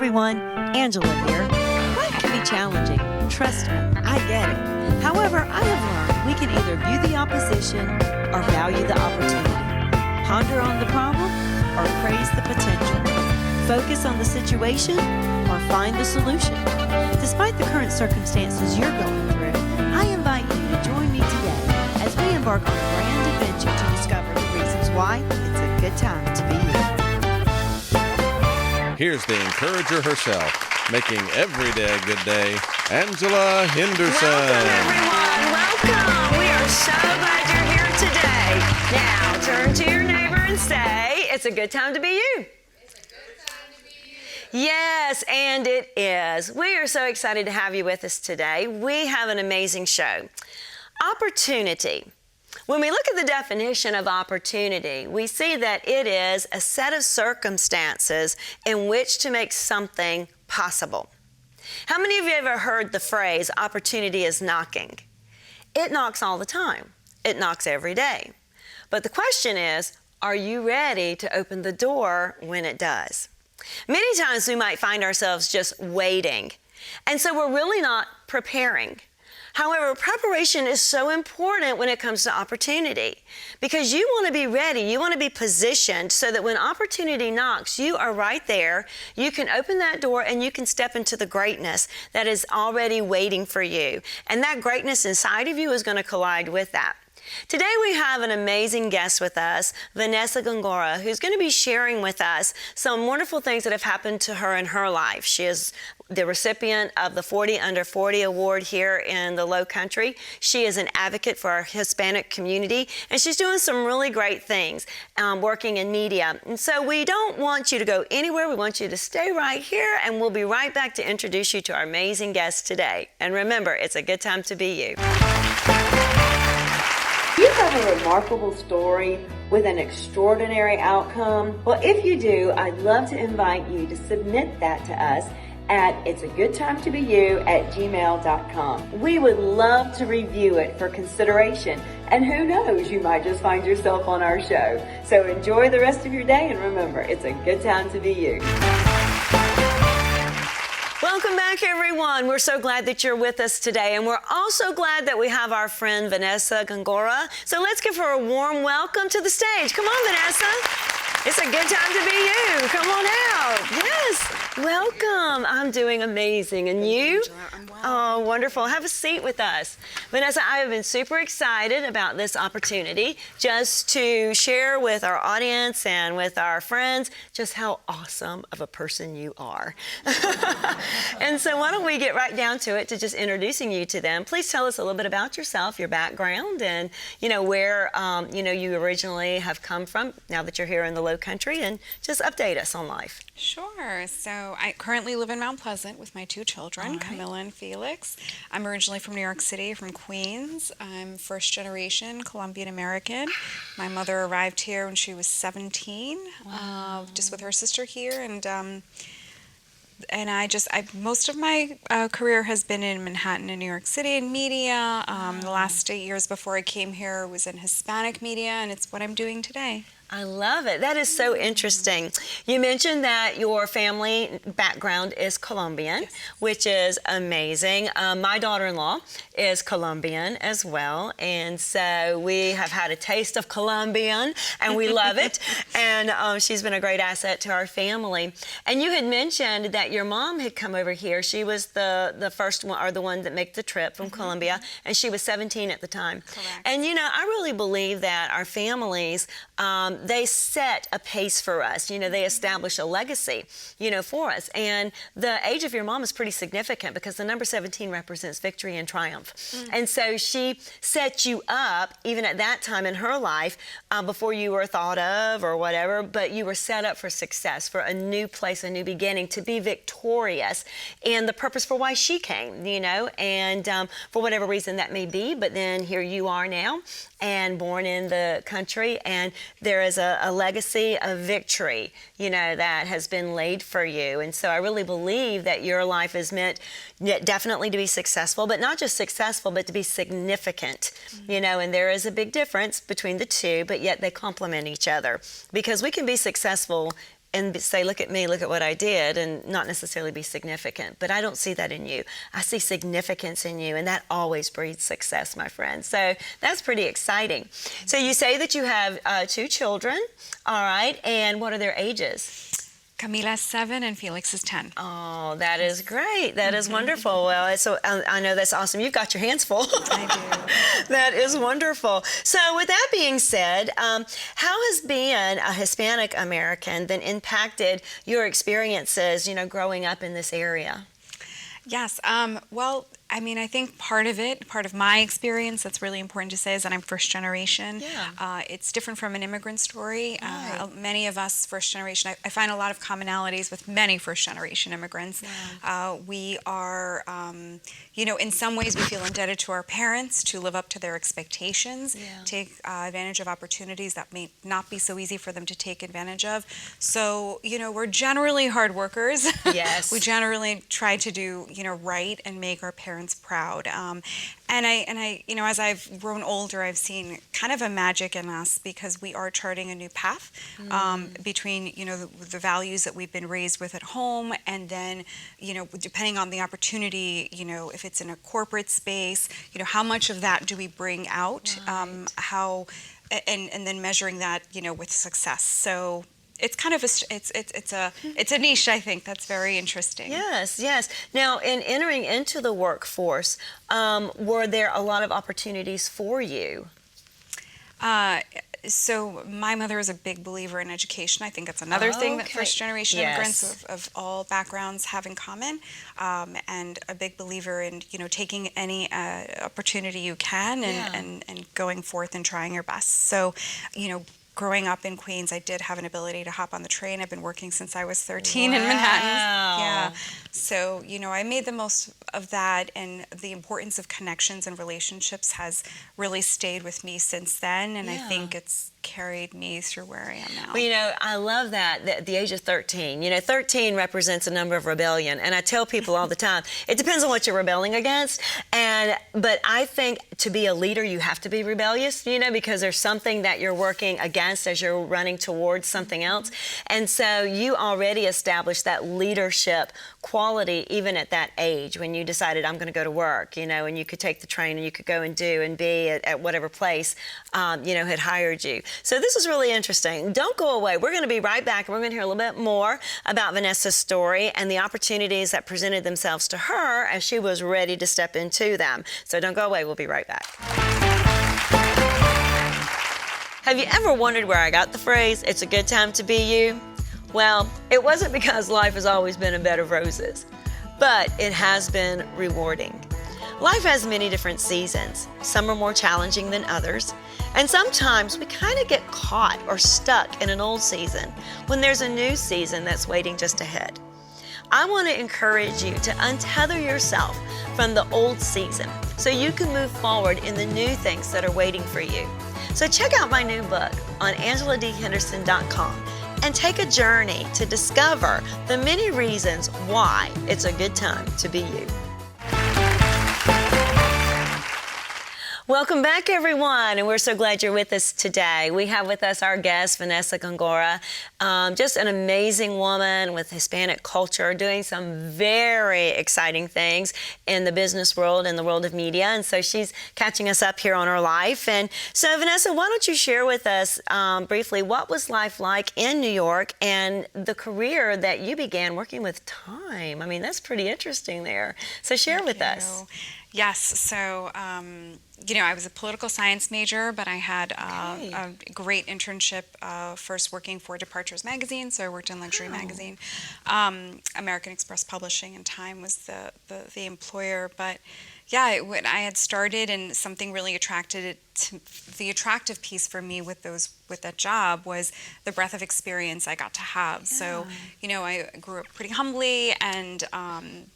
everyone, Angela here. Life can be challenging. Trust me, I get it. However, I have learned we can either view the opposition or value the opportunity. Ponder on the problem or praise the potential. Focus on the situation or find the solution. Despite the current circumstances you're going through, I invite you to join me today as we embark on a grand adventure to discover the reasons why it's a good time to be you. Here's the encourager herself, making every day a good day, Angela Henderson. Welcome, everyone. Welcome. We are so glad you're here today. Now, turn to your neighbor and say, it's a good time to be you. It's a good time to be you. Yes, and it is. We are so excited to have you with us today. We have an amazing show. Opportunity. When we look at the definition of opportunity, we see that it is a set of circumstances in which to make something possible. How many of you have ever heard the phrase, opportunity is knocking? It knocks all the time. It knocks every day. But the question is, are you ready to open the door when it does? Many times we might find ourselves just waiting, and so we're really not preparing. However, preparation is so important when it comes to opportunity because you want to be ready, you want to be positioned so that when opportunity knocks, you are right there, you can open that door and you can step into the greatness that is already waiting for you. And that greatness inside of you is going to collide with that. Today we have an amazing guest with us, Vanessa Gongora, who's going to be sharing with us some wonderful things that have happened to her in her life. She is the recipient of the 40 Under 40 award here in the Low Country. She is an advocate for our Hispanic community, and she's doing some really great things, working in media. And so we don't want you to go anywhere. We want you to stay right here, and we'll be right back to introduce you to our amazing guest today. And remember, it's a good time to be you. You have a remarkable story with an extraordinary outcome? Well, if you do, I'd love to invite you to submit that to us at itsagoodtimetobeYou@gmail.com. We would love to review it for consideration, and who knows, you might just find yourself on our show. So enjoy the rest of your day, and remember, it's a good time to be you. Welcome back, everyone. We're so glad that you're with us today, and we're also glad that we have our friend Vanessa Gongora. So let's give her a warm welcome to the stage. Come on, Vanessa. It's a good time to be you. Come on out. Yes. Welcome. I'm doing amazing. And you? I'm well. Oh, wonderful. Have a seat with us. Vanessa, I have been super excited about this opportunity just to share with our audience and with our friends just how awesome of a person you are. And so why don't we get right down to it, to just introducing you to them. Please tell us a little bit about yourself, your background, and where you originally have come from now that you're here in the Low Country, and just update us on life. Sure. So I currently live in Mount Pleasant with my two children, Camilla and Felix. I'm originally from New York City, from Queens. I'm first generation Colombian American. My mother arrived here when she was 17, just with her sister here, and most of my career has been in Manhattan and New York City in media. The last 8 years before I came here was in Hispanic media, and it's what I'm doing today. I love it. That is so interesting. You mentioned that your family background is Colombian, Yes. which is amazing. My daughter-in-law is Colombian as well, and so we have had a taste of Colombian, and we love it. And she's been a great asset to our family. And you had mentioned that your mom had come over here. She was the first one, or the one that made the trip from Colombia, and she was 17 at the time. Correct. And I really believe that our families, they set a pace for us. They establish a legacy, for us. And the age of your mom is pretty significant because the number 17 represents victory and triumph. And so she set you up, even at that time in her life, before you were thought of or whatever, but you were set up for success, for a new place, a new beginning, to be victorious, and the purpose for why she came, and for whatever reason that may be. But then here you are now, and born in the country, and there is a legacy of victory, that has been laid for you. And so I really believe that your life is meant definitely to be successful, but not just successful, but to be significant, and there is a big difference between the two, but yet they complement each other, because we can be successful and say, look at me, look at what I did, and not necessarily be significant. But I don't see that in you. I see significance in you, and that always breeds success, my friend. So that's pretty exciting. So you say that you have 2 children, all right, and what are their ages? Camila's 7 and Felix is 10. Oh, that is great. That is wonderful. Well, so I know that's awesome. You've got your hands full. I do. That is wonderful. So with that being said, how has being a Hispanic American then impacted your experiences, growing up in this area? Yes. Well, I mean, I think part of my experience that's really important to say is that I'm first generation. Yeah. It's different from an immigrant story. Right. Many of us first generation, I find a lot of commonalities with many first generation immigrants. Yeah. We are, in some ways we feel indebted to our parents to live up to their expectations, Yeah. take advantage of opportunities that may not be so easy for them to take advantage of. So, we're generally hard workers. Yes. We generally try to do, right and make our parents proud. And I, as I've grown older, I've seen kind of a magic in us because we are charting a new path between, the values that we've been raised with at home, and then, depending on the opportunity, if it's in a corporate space, how much of that do we bring out? Right. And then measuring that, with success. So it's kind of it's a niche, I think, that's very interesting. Yes, yes. Now, in entering into the workforce, were there a lot of opportunities for you? So my mother is a big believer in education. I think that's another thing that Okay. first generation Yes. immigrants of all backgrounds have in common, and a big believer in taking any opportunity you can and going forth and trying your best. So growing up in Queens, I did have an ability to hop on the train. I've been working since I was 13 in Manhattan. Yeah. So, I made the most of that, and the importance of connections and relationships has really stayed with me since then, and I think it's carried me through where I am now. Well, I love that, the age of 13. 13 represents a number of rebellion, and I tell people all the time, it depends on what you're rebelling against, but I think to be a leader, you have to be rebellious, because there's something that you're working against as you're running towards something else, and so you already established that leadership quality even at that age when you decided I'm going to go to work, and you could take the train and you could go and do and be at whatever place, had hired you. So this is really interesting. Don't go away. We're going to be right back, and we're going to hear a little bit more about Vanessa's story and the opportunities that presented themselves to her as she was ready to step into them. So don't go away. We'll be right back. Have you ever wondered where I got the phrase, "It's a good time to be you"? Well, it wasn't because life has always been a bed of roses, but it has been rewarding. Life has many different seasons. Some are more challenging than others. And sometimes we kind of get caught or stuck in an old season when there's a new season that's waiting just ahead. I want to encourage you to untether yourself from the old season so you can move forward in the new things that are waiting for you. So check out my new book on AngelaDHenderson.com and take a journey to discover the many reasons why it's a good time to be you. Welcome back, everyone, and we're so glad you're with us today. We have with us our guest, Vanessa Gongora, just an amazing woman with Hispanic culture, doing some very exciting things in the business world and the world of media, and so she's catching us up here on her life. And so, Vanessa, why don't you share with us briefly what was life like in New York and the career that you began working with Time? I mean, that's pretty interesting there. So share with us. Yes, so I was a political science major, but I had a great internship first working for Departures magazine, so I worked in luxury magazine. American Express Publishing, and Time was the employer, but yeah, when I had started, and something really attracted it to, the attractive piece for me with that job was the breadth of experience I got to have. Yeah. So, I grew up pretty humbly, and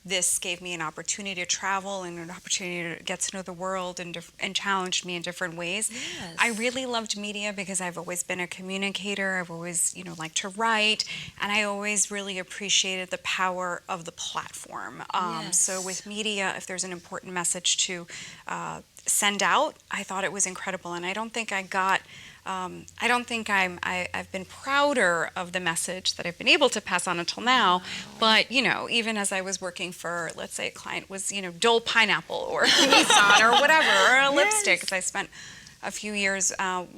this gave me an opportunity to travel and an opportunity to get to know the world and challenged me in different ways. Yes. I really loved media because I've always been a communicator. I've always, liked to write, and I always really appreciated the power of the platform. Yes. So with media, if there's an important message to send out, I thought it was incredible, and I don't think I got I don't think I've been prouder of the message that I've been able to pass on until now. But, even as I was working for, let's say a client was, Dole Pineapple or Nissan or whatever, or a lipstick, because I spent a few years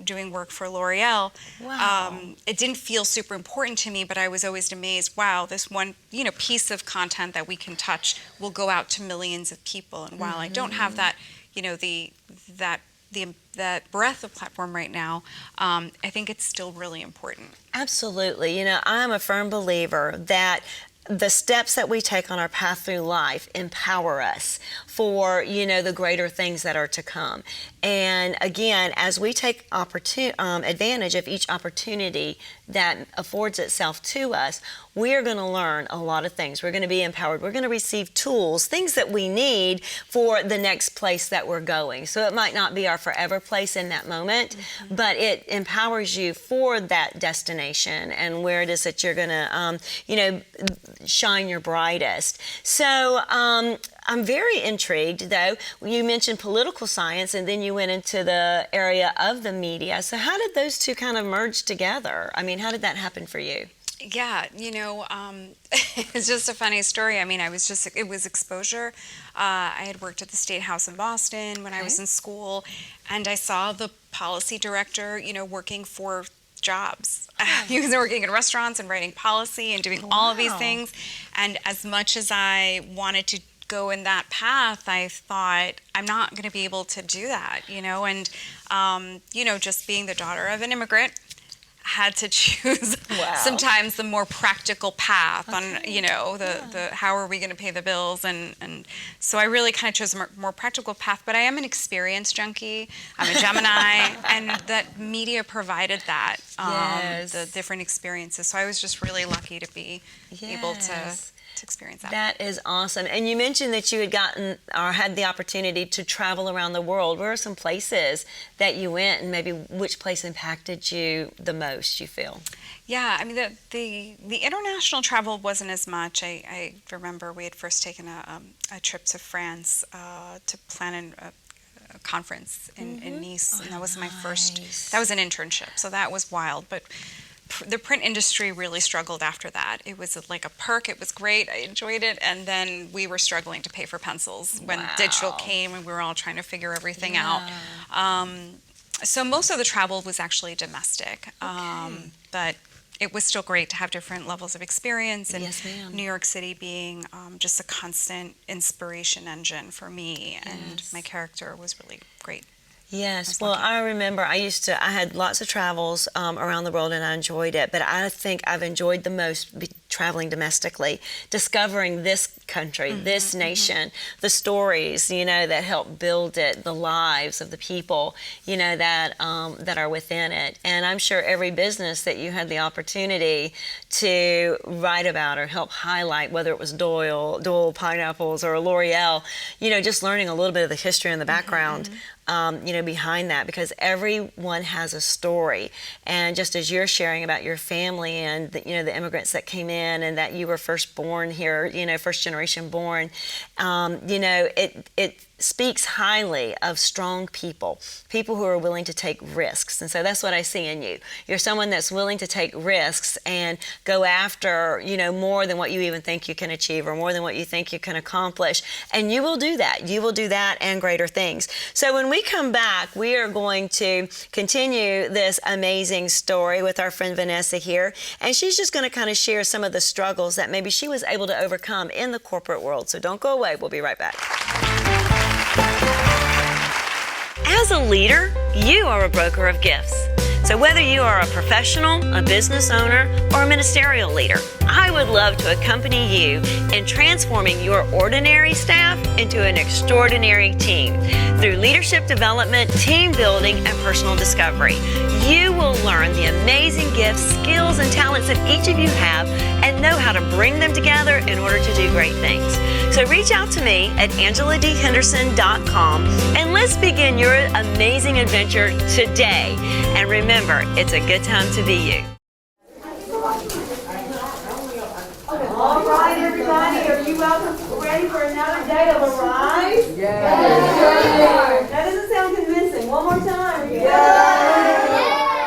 doing work for L'Oreal. Wow. It didn't feel super important to me, but I was always amazed, wow, this one, piece of content that we can touch will go out to millions of people. And while I don't have that, that breadth of platform right now, I think it's still really important. Absolutely. I'm a firm believer that the steps that we take on our path through life empower us for, the greater things that are to come. And again, as we take advantage of each opportunity that affords itself to us, we are going to learn a lot of things. We're going to be empowered. We're going to receive tools, things that we need for the next place that we're going. So it might not be our forever place in that moment, but it empowers you for that destination and where it is that you're going to, shine your brightest. So I'm very intrigued, though. You mentioned political science, and then you went into the area of the media. So how did those two kind of merge together? I mean, how did that happen for you? Yeah, it's just a funny story. I mean, it was exposure. I had worked at the State House in Boston when I was in school, and I saw the policy director, working for jobs. He was working in restaurants and writing policy and doing all of these things. And as much as I wanted to go in that path, I thought, I'm not going to be able to do that, and, just being the daughter of an immigrant, had to choose sometimes the more practical path on, the how are we going to pay the bills, and so I really kind of chose a more practical path. But I am an experience junkie. I'm a Gemini, and that media provided that, the different experiences. So I was just really lucky to be able to experience that. That is awesome. And you mentioned that you had gotten or had the opportunity to travel around the world. Where are some places that you went, and maybe which place impacted you the most, you feel? Yeah, I mean, the international travel wasn't as much. I remember we had first taken a trip to France to plan a conference in Nice, and that was my first, that was an internship, so that was wild. But the print industry really struggled after that. It was like a perk. It was great. I enjoyed it. And then we were struggling to pay for pencils when digital came, and we were all trying to figure everything out. So most of the travel was actually domestic. But it was still great to have different levels of experience. And New York City being just a constant inspiration engine for me. And my character was really great. Yes, well, I remember I had lots of travels around the world, and I enjoyed it, but I think I've enjoyed the most traveling domestically, discovering this country, this nation, the stories, that help build it, the lives of the people, that are within it. And I'm sure every business that you had the opportunity to write about or help highlight, whether it was Dole Pineapples or L'Oreal, just learning a little bit of the history and the background, behind that, because everyone has a story. And just as you're sharing about your family and the immigrants that came in, and that you were first born here, first generation born, it speaks highly of strong people who are willing to take risks. And so that's what I see in you. You're someone that's willing to take risks and go after, more than what you even think you can achieve, or more than what you think you can accomplish. And you will do that. You will do that and greater things. So when we come back, we are going to continue this amazing story with our friend Vanessa here. And she's just going to kind of share some of the struggles that maybe she was able to overcome in the corporate world. So don't go away. We'll be right back. As a leader, you are a broker of gifts. So whether you are a professional, a business owner, or a ministerial leader, I would love to accompany you in transforming your ordinary staff into an extraordinary team through leadership development, team building, and personal discovery. You will learn the amazing gifts, skills, and talents that each of you have, and know how to bring them together in order to do great things. So reach out to me at AngelaDHenderson.com, and let's begin your amazing adventure today. And remember, it's a good time to be you. All right, everybody, are you ready for another day of Arise? Yes. That doesn't sound convincing. One more time. Yes.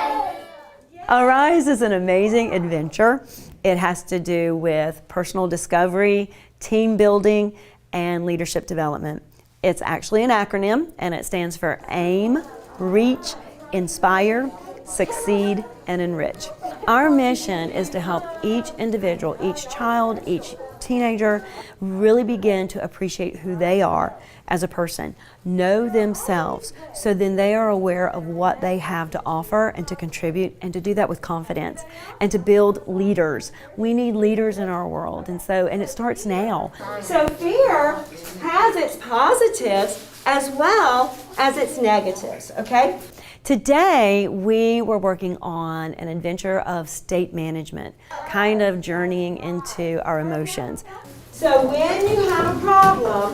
Arise is an amazing adventure. It has to do with personal discovery, team building, and leadership development. It's actually an acronym, and it stands for AIM, Reach, Inspire, Succeed, and Enrich. Our mission is to help each individual, each child, each teenager really begin to appreciate who they are as a person, know themselves, so then they are aware of what they have to offer and to contribute, and to do that with confidence, and to build leaders. We need leaders in our world, and it starts now. So fear has its positives as well as its negatives, okay? Today, we were working on an adventure of state management, kind of journeying into our emotions. So when you have a problem,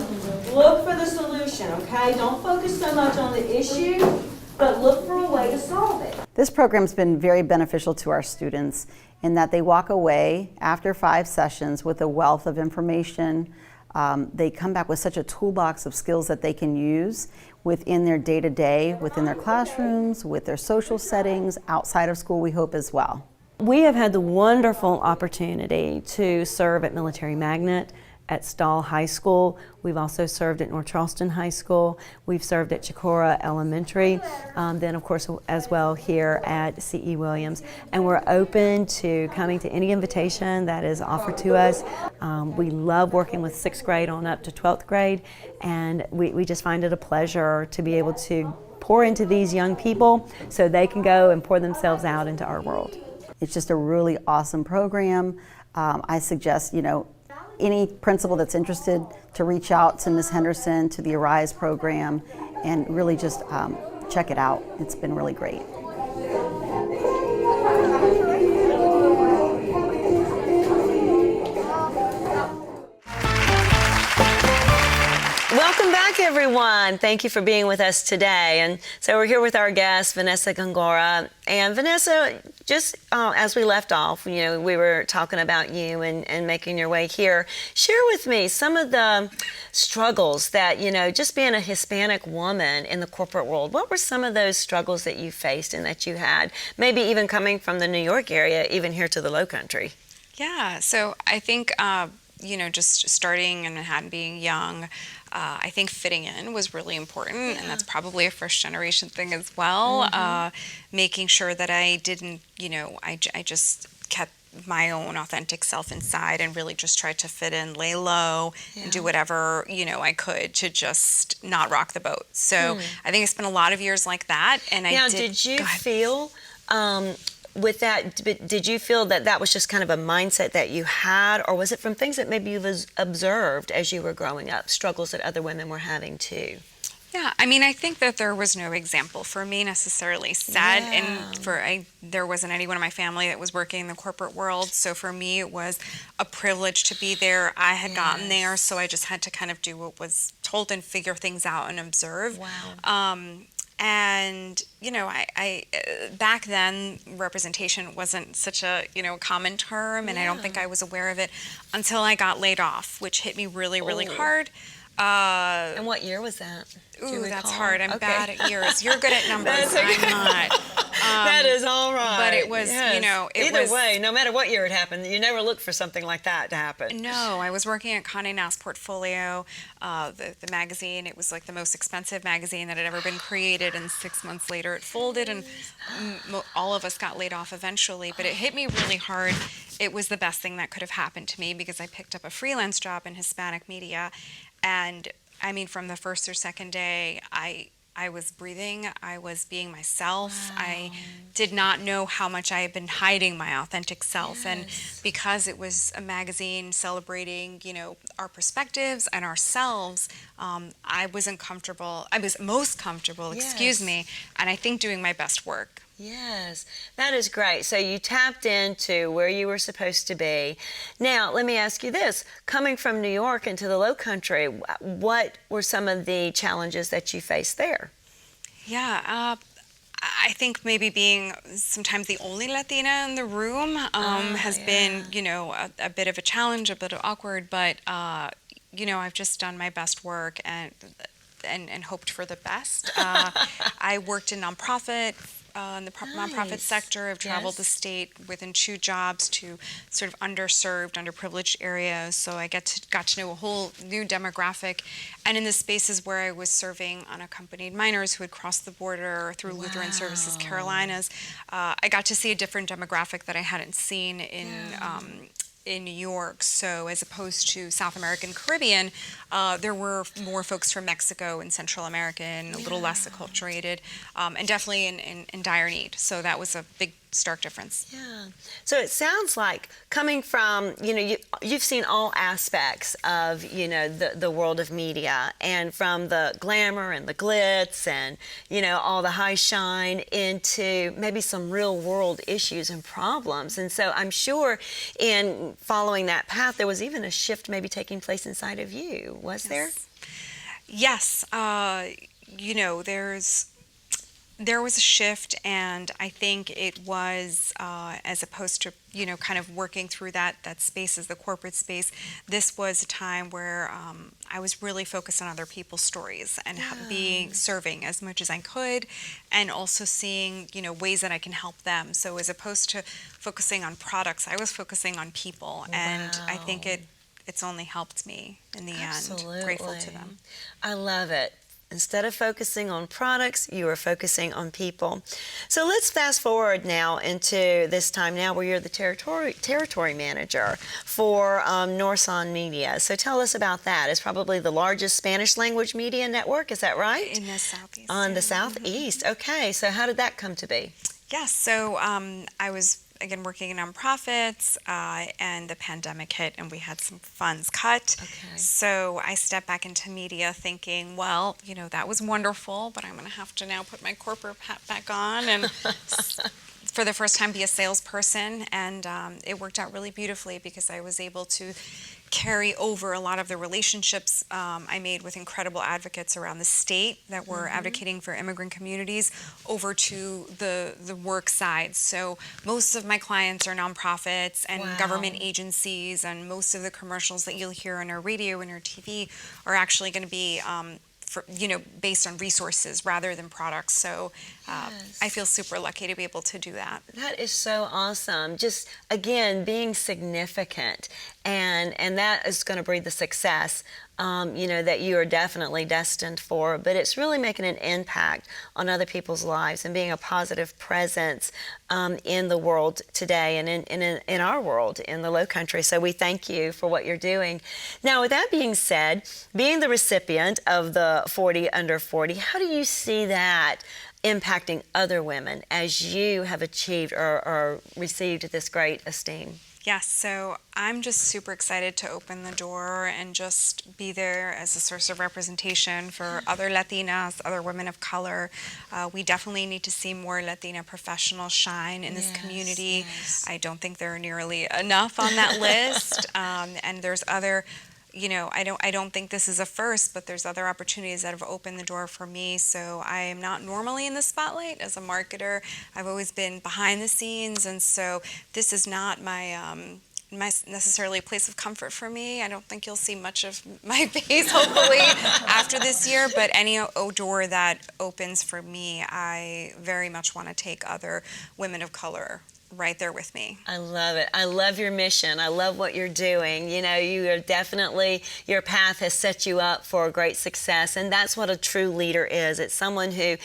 look for the solution, okay? Don't focus so much on the issue, but look for a way to solve it. This program's been very beneficial to our students in that they walk away after 5 sessions with a wealth of information. They come back with such a toolbox of skills that they can use within their day-to-day, within their classrooms, with their social settings, outside of school, we hope as well. We have had the wonderful opportunity to serve at Military Magnet, at Stahl High School. We've also served at North Charleston High School. We've served at Gongora Elementary, then of course as well here at C.E. Williams. And we're open to coming to any invitation that is offered to us. We love working with 6th grade on up to 12th grade, and we just find it a pleasure to be able to pour into these young people so they can go and pour themselves out into our world. It's just a really awesome program. I suggest, any principal that's interested to reach out to Ms. Henderson, to the Arise program, and really just check it out. It's been really great. Welcome back, everyone. Thank you for being with us today. And so we're here with our guest, Vanessa Gongora. And Vanessa, just as we left off, we were talking about you and making your way here. Share with me some of the struggles that, just being a Hispanic woman in the corporate world. What were some of those struggles that you faced and that you had? Maybe even coming from the New York area, even here to the Low Country. Yeah, so I think, just starting and being young, I think fitting in was really important, and that's probably a first generation thing as well. Making sure that I didn't, I just kept my own authentic self inside and really just tried to fit in, lay low, and do whatever, I could to just not rock the boat. So I think I spent a lot of years like that. And did you feel with that, did you feel that was just kind of a mindset that you had, or was it from things that maybe you've observed as you were growing up, struggles that other women were having too? Yeah, I think that there was no example for me necessarily set, and there wasn't anyone in my family that was working in the corporate world, so for me it was a privilege to be there. I had gotten there, so I just had to kind of do what was told and figure things out and observe. Wow. And, I back then, representation wasn't such a, common term, and I don't think I was aware of it until I got laid off, which hit me really, really hard. And what year was that? Ooh, that's hard. I'm bad at years. You're good at numbers. I'm not. That is all right. But it was, Either way, no matter what year it happened, you never look for something like that to happen. No, I was working at Condé Nast Portfolio, the magazine. It was like the most expensive magazine that had ever been created, and 6 months later it folded, and all of us got laid off eventually. But it hit me really hard. It was the best thing that could have happened to me because I picked up a freelance job in Hispanic media, and from the first or second day, I was breathing, I was being myself. Wow. I did not know how much I had been hiding my authentic self. And because it was a magazine celebrating, our perspectives and ourselves, I wasn't comfortable. I was most comfortable, excuse me, and I think doing my best work. Yes, that is great. So you tapped into where you were supposed to be. Now, let me ask you this. Coming from New York into the Low Country, what were some of the challenges that you faced there? Yeah, I think maybe being sometimes the only Latina in the room has been, a bit of a challenge, a bit awkward, but, I've just done my best work and hoped for the best. I worked in nonprofit in the nonprofit Nice. sector. I've traveled the Yes. state within 2 jobs to sort of underserved, underprivileged areas. So I got to know a whole new demographic. And in the spaces where I was serving unaccompanied minors who had crossed the border through Lutheran Services Carolinas, I got to see a different demographic that I hadn't seen in New York. So as opposed to South American, Caribbean, there were more folks from Mexico and Central America, and a little less acculturated, and definitely in dire need. So that was a big, stark difference. Yeah. So it sounds like coming from, you've seen all aspects of, the world of media, and from the glamour and the glitz and, all the high shine into maybe some real world issues and problems. And so I'm sure in following that path, there was even a shift maybe taking place inside of you. Was there? Yes. There was a shift, and I think it was, as opposed to, kind of working through that space as the corporate space, this was a time where I was really focused on other people's stories and serving as much as I could, and also seeing, ways that I can help them. So as opposed to focusing on products, I was focusing on people, and I think it's only helped me in the Absolutely. end. Grateful to them. I love it. Instead of focusing on products, you are focusing on people. So let's fast forward now into this time now where you're the territory manager for Norson Media. So tell us about that. It's probably the largest Spanish language media network, is that right? In the Southeast. On the Southeast. Okay, so how did that come to be? Yes, so I was, again, working in nonprofits, and the pandemic hit, and we had some funds cut. Okay. So I stepped back into media thinking, well, that was wonderful, but I'm going to have to now put my corporate hat back on and for the first time be a salesperson. And it worked out really beautifully because I was able to carry over a lot of the relationships I made with incredible advocates around the state that were advocating for immigrant communities over to the work side. So most of my clients are nonprofits and government agencies, and most of the commercials that you'll hear on our radio and our TV are actually going to be based on resources rather than products. So I feel super lucky to be able to do that. That is so awesome. Just, again, being significant. And that is going to breed the success, that you are definitely destined for. But it's really making an impact on other people's lives and being a positive presence in the world today and in our world, in the Low Country. So we thank you for what you're doing. Now, with that being said, being the recipient of the 40 Under 40, how do you see that impacting other women as you have achieved or received this great esteem? Yes, so I'm just super excited to open the door and just be there as a source of representation for other Latinas, other women of color. We definitely need to see more Latina professionals shine in this community. Yes. I don't think there are nearly enough on that list. And there's other, I don't think this is a first, but there's other opportunities that have opened the door for me. So I am not normally in the spotlight as a marketer. I've always been behind the scenes, and so this is not my necessarily a place of comfort for me. I don't think you'll see much of my face, hopefully, after this year, but any door that opens for me, I very much want to take other women of color right there with me. I love it. I love your mission. I love what you're doing. You are definitely, your path has set you up for great success, and that's what a true leader is. It's someone who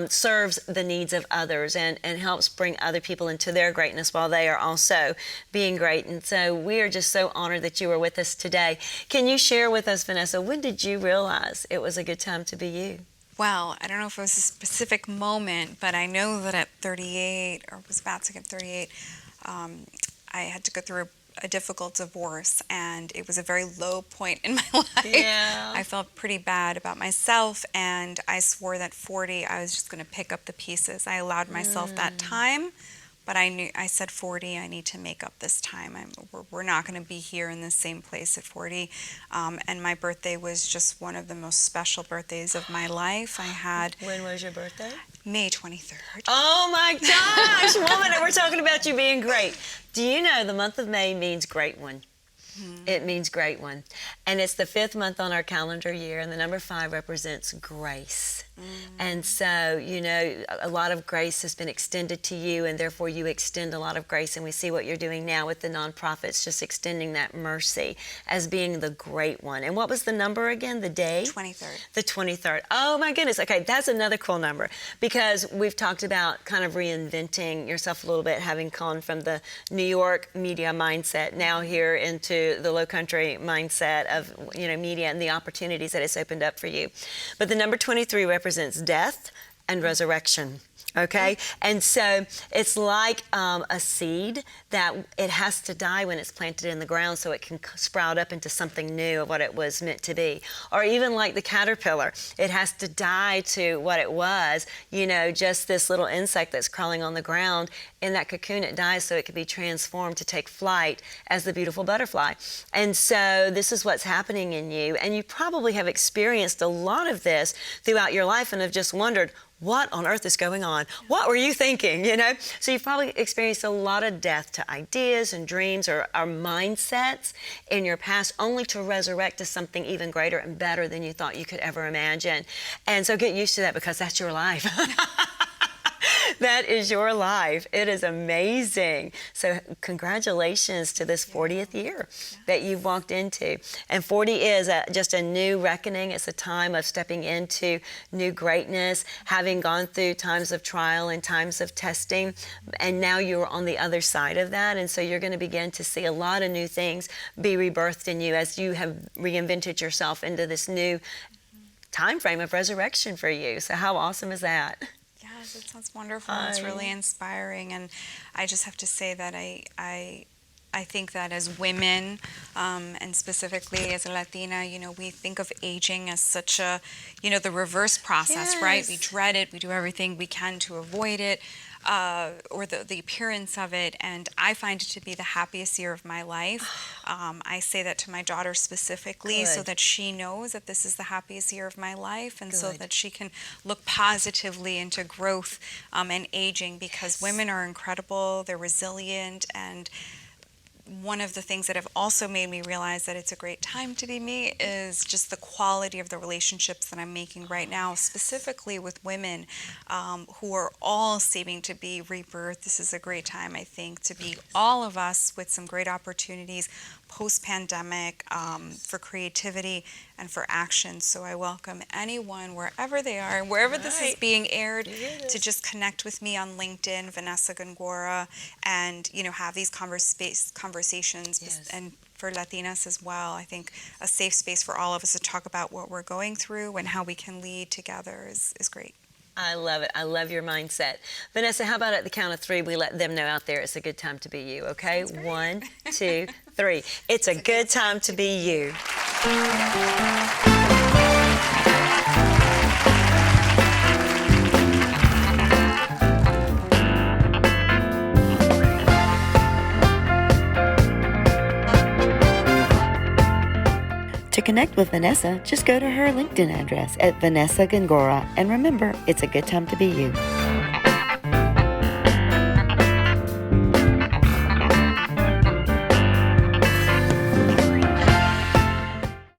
serves the needs of others and helps bring other people into their greatness while they are also being great. And so we are just so honored that you are with us today. Can you share with us, Vanessa, when did you realize it was a good time to be you? Well, I don't know if it was a specific moment, but I know that at 38, or was about to get 38, I had to go through a difficult divorce, and it was a very low point in my life. Yeah. I felt pretty bad about myself, and I swore that 40, I was just going to pick up the pieces. I allowed myself that time, but I said 40, I need to make up this time. We're not going to be here in the same place at 40. And my birthday was just one of the most special birthdays of my life. When was your birthday? May 23rd. Oh my gosh, woman, and we're talking about you being great. Do you know the month of May means great one? It means great one. And it's the 5th month on our calendar year, and the number 5 represents grace. And so, you know, a lot of grace has been extended to you, and therefore you extend a lot of grace. And we see what you're doing now with the nonprofits, just extending that mercy as being the great one. And what was the number again? The day? 23rd. The 23rd. Oh my goodness. Okay, that's another cool number, because we've talked about kind of reinventing yourself a little bit, having gone from the New York media mindset now here into the low country mindset of, you know, media and the opportunities that it's opened up for you. But the number 23 represents death and resurrection. Okay, and so it's like a seed that it has to die when it's planted in the ground so it can sprout up into something new of what it was meant to be. Or even like the caterpillar, it has to die to what it was, you know, just this little insect that's crawling on the ground. In that cocoon, it dies so it can be transformed to take flight as the beautiful butterfly. And so this is what's happening in you. And you probably have experienced a lot of this throughout your life and have just wondered, what on earth is going on? What were you thinking, you know? So you've probably experienced a lot of death to ideas and dreams or mindsets in your past, only to resurrect to something even greater and better than you thought you could ever imagine. And so get used to that, because that's your life. That is your life. It is amazing. So congratulations to this 40th year that you've walked into. And 40 is just a new reckoning. It's a time of stepping into new greatness, having gone through times of trial and times of testing. And now you're on the other side of that. And so you're going to begin to see a lot of new things be rebirthed in you as you have reinvented yourself into this new time frame of resurrection for you. So how awesome is that? Yes, it sounds wonderful. It's really inspiring, and I just have to say that I think that as women, and specifically as a Latina, you know, we think of aging as such a, you know, the reverse process, right? We dread it. We do everything we can to avoid it, or the appearance of it. And I find it to be the happiest year of my life. I say that to my daughter specifically, so that she knows that this is the happiest year of my life, and so that she can look positively into growth and aging, because women are incredible. They're resilient, and one of the things that have also made me realize that it's a great time to be me is just the quality of the relationships that I'm making right now, specifically with women who are all seeming to be rebirthed. This is a great time, I think, to be all of us with some great opportunities post-pandemic for creativity and for action. So I welcome anyone, wherever they are, wherever this is being aired, to just connect with me on LinkedIn, Vanessa Gongora, and, you know, have these conversations. And for Latinas as well, I think a safe space for all of us to talk about what we're going through and how we can lead together is great. I love it. I love your mindset. Vanessa, how about at the count of 3, we let them know out there it's a good time to be you, okay? 1, 2, 3. It's a good time to be you. To connect with Vanessa, just go to her LinkedIn address at Vanessa Gongora. And remember, it's a good time to be you.